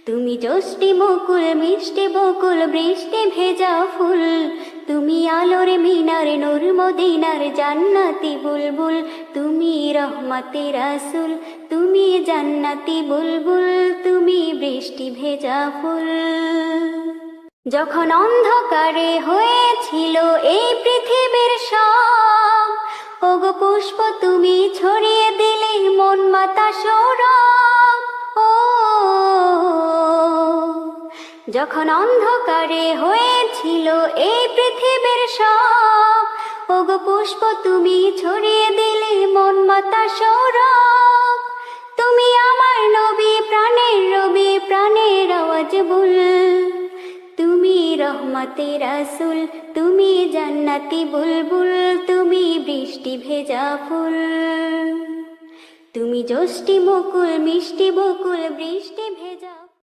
তুমি জ্যোষ্ঠী মুকুল মিষ্টি বকুল বৃষ্টি ভেজা ফুল, তুমি আলোর মিনার নূর মদিনার জান্নাতি বুলবুল, তুমি রহমতে রাসূল, তুমি জান্নাতি বুলবুল, তুমি বৃষ্টি ভেজা ফুল। যখন অন্ধকারে হয়েছিল এই পৃথিবীর সব, ওগো পুষ্প তুমি ছড়িয়ে দিলে মন মাতা সৌরভ। ও যখন অন্ধকারে হয়েছিল এই পৃথিবীর সব, ওগো পুষ্প তুমি ছড়িয়ে দিলে মন মাতা সৌরভ। তুমি আমার নবী প্রাণের রবি প্রাণের আওয়াজ বুল, তুমি রহমতে রাসূল, তুমি জান্নাতি বুলবুল, তুমি বৃষ্টি ভেজা ফুল। তুমি জ্যোষ্ঠী মুকুল মিষ্টি বকুল বৃষ্টি